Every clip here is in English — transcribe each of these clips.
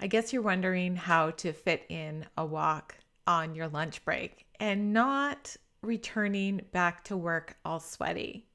I guess you're wondering how to fit in a walk on your lunch break and not returning back to work all sweaty.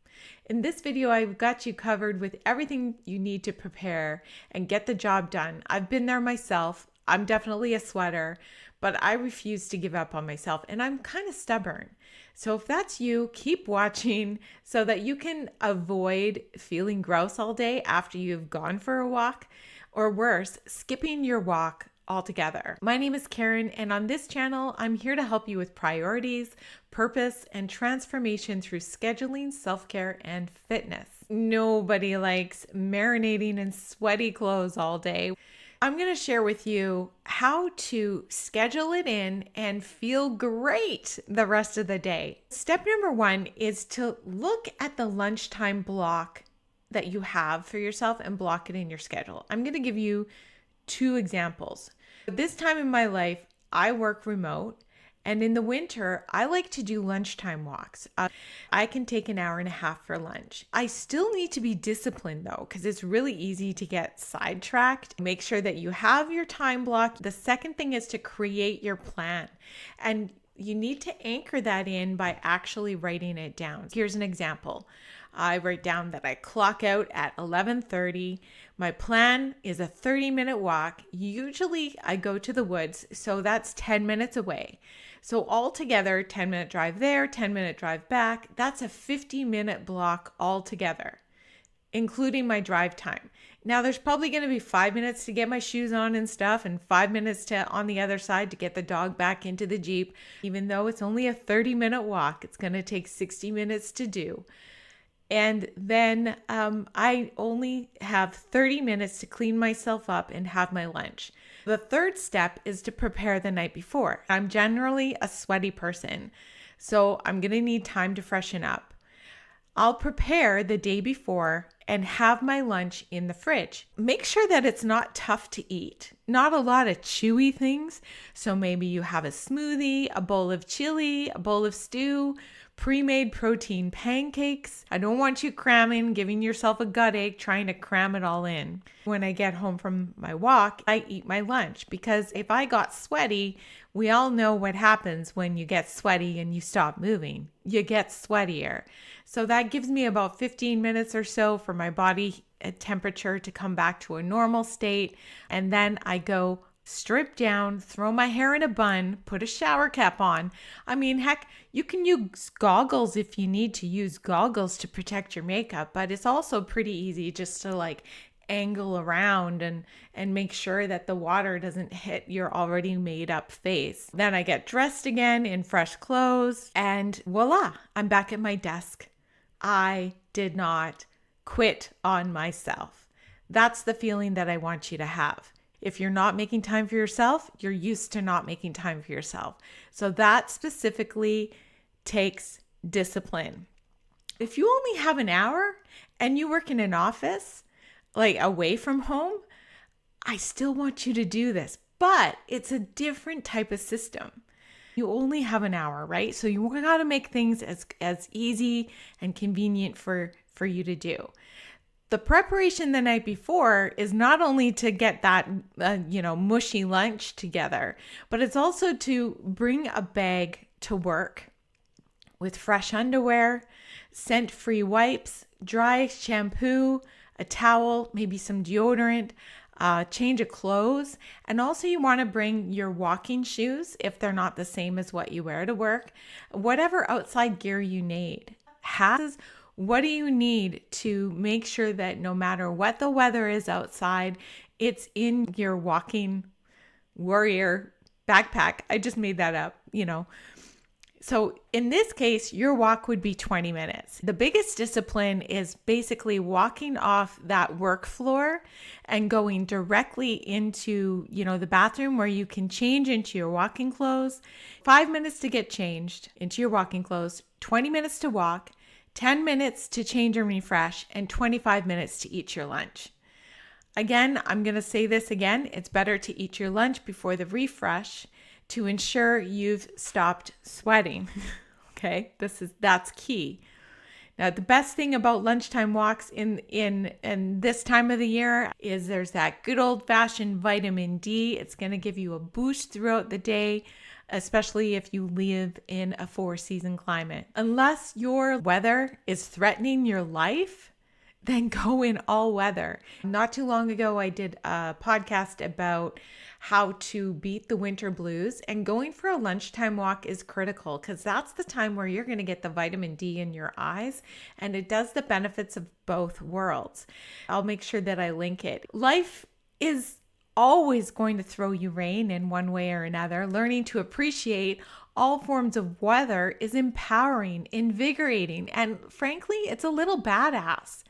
In this video, I've got you covered with everything you need to prepare and get the job done. I've been there myself. I'm definitely a sweater, but I refuse to give up on myself, and I'm kind of stubborn. So if that's you, keep watching so that you can avoid feeling gross all day after you've gone for a walk, or worse, skipping your walk altogether. My name is Karen, and on this channel, I'm here to help you with priorities, purpose, and transformation through scheduling, self-care, and fitness. Nobody likes marinating in sweaty clothes all day. I'm going to share with you how to schedule it in and feel great the rest of the day. Step number one is to look at the lunchtime block that you have for yourself and block it in your schedule. I'm going to give you two examples. This time in my life, I work remote, and in the winter, I like to do lunchtime walks. I can take an hour and a half for lunch. I still need to be disciplined though, because it's really easy to get sidetracked. Make sure that you have your time blocked. The second thing is to create your plan, and you need to anchor that in by actually writing it down. Here's an example. I write down that I clock out at 11:30. My plan is a 30-minute walk. Usually I go to the woods, so that's 10 minutes away. So altogether, 10-minute drive there, 10-minute drive back. That's a 50-minute block altogether, including my drive time. Now there's probably going to be 5 minutes to get my shoes on and stuff, and 5 minutes to on the other side to get the dog back into the Jeep. Even though it's only a 30-minute walk, it's going to take 60 minutes to do. And then I only have 30 minutes to clean myself up and have my lunch. The third step is to prepare the night before. I'm generally a sweaty person, so I'm going to need time to freshen up. I'll prepare the day before and have my lunch in the fridge. Make sure that it's not tough to eat. Not a lot of chewy things. So maybe you have a smoothie, a bowl of chili, a bowl of stew, pre-made protein pancakes. I don't want you cramming, giving yourself a gut ache, trying to cram it all in. When I get home from my walk, I eat my lunch, because if I got sweaty, we all know what happens when you get sweaty and you stop moving. You get sweatier. So that gives me about 15 minutes or so for my body temperature to come back to a normal state. And then I go strip down, throw my hair in a bun, put a shower cap on. I mean, heck, you can use goggles if you need to use goggles to protect your makeup, but it's also pretty easy just to angle around and make sure that the water doesn't hit your already made up face. Then I get dressed again in fresh clothes, and voila, I'm back at my desk. I did not quit on myself. That's the feeling that I want you to have. If you're not making time for yourself, you're used to not making time for yourself. So that specifically takes discipline. If you only have an hour and you work in an office, away from home, I still want you to do this, but it's a different type of system. You only have an hour, right? So you got to make things as easy and convenient for you to do. The preparation the night before is not only to get that, mushy lunch together, but it's also to bring a bag to work with fresh underwear, scent-free wipes, dry shampoo, a towel, maybe some deodorant, change of clothes. And also you want to bring your walking shoes if they're not the same as what you wear to work, whatever outside gear you need. Hats. What do you need to make sure that no matter what the weather is outside, it's in your walking warrior backpack? I just made that up, So in this case, your walk would be 20 minutes. The biggest discipline is basically walking off that work floor and going directly into, the bathroom where you can change into your walking clothes. 5 minutes to get changed into your walking clothes, 20 minutes to walk, 10 minutes to change and refresh, and 25 minutes to eat your lunch. Again, I'm going to say this again. It's better to eat your lunch before the refresh to ensure you've stopped sweating. Okay, that's key. Now, the best thing about lunchtime walks in this time of the year is there's that good old-fashioned vitamin D. It's going to give you a boost throughout the day, especially if you live in a four-season climate. Unless your weather is threatening your life, then go in all weather. Not too long ago, I did a podcast about how to beat the winter blues, and going for a lunchtime walk is critical because that's the time where you're going to get the vitamin D in your eyes, and it does the benefits of both worlds. I'll make sure that I link it. Life is always going to throw you rain in one way or another. Learning to appreciate all forms of weather is empowering, invigorating, and frankly, it's a little badass.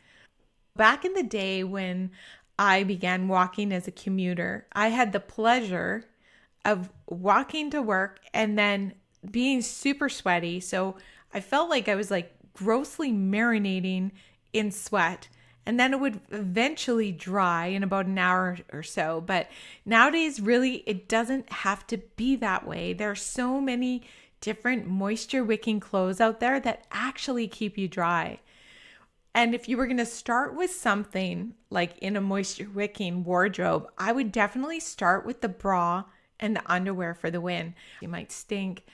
Back in the day when I began walking as a commuter, I had the pleasure of walking to work and then being super sweaty. So I felt like I was like grossly marinating in sweat. And then it would eventually dry in about an hour or so. But nowadays, really, it doesn't have to be that way. There are so many different moisture wicking clothes out there that actually keep you dry. And if you were going to start with something like in a moisture wicking wardrobe, I would definitely start with the bra and the underwear for the win. You might stink,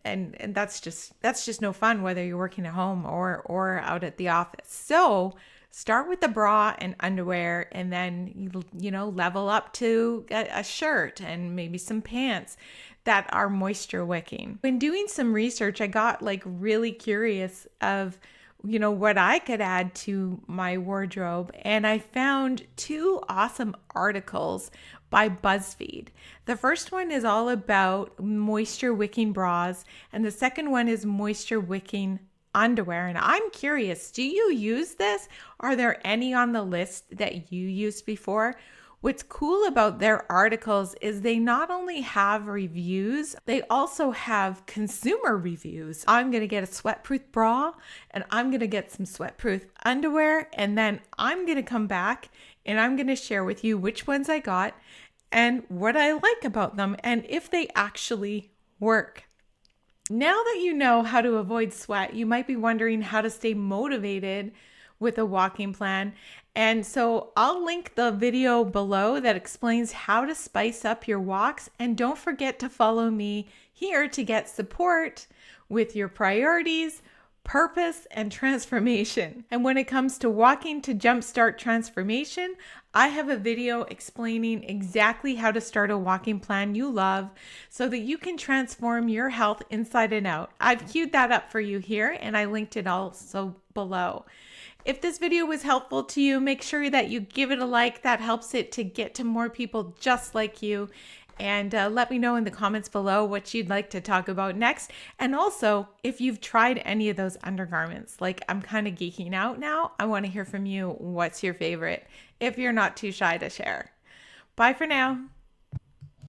and that's just no fun, whether you're working at home or out at the office. So start with the bra and underwear, and then you know, level up to a shirt and maybe some pants that are moisture wicking. When doing some research, I got like really curious of what I could add to my wardrobe. And I found two awesome articles by BuzzFeed. The first one is all about moisture wicking bras, and the second one is moisture wicking underwear. And I'm curious, do you use this? Are there any on the list that you used before? What's cool about their articles is they not only have reviews, they also have consumer reviews. I'm going to get a sweatproof bra, and I'm going to get some sweatproof underwear, and then I'm going to come back and I'm going to share with you which ones I got and what I like about them and if they actually work. Now that you know how to avoid sweat, you might be wondering how to stay motivated with a walking plan. And so I'll link the video below that explains how to spice up your walks. And don't forget to follow me here to get support with your priorities, purpose, and transformation. And when it comes to walking to jumpstart transformation, I have a video explaining exactly how to start a walking plan you love so that you can transform your health inside and out. I've queued that up for you here, and I linked it also below. If this video was helpful to you, make sure that you give it a like. That helps it to get to more people just like you. And let me know in the comments below what you'd like to talk about next. And also, if you've tried any of those undergarments, like I'm kind of geeking out now, I want to hear from you. What's your favorite? If you're not too shy to share. Bye for now.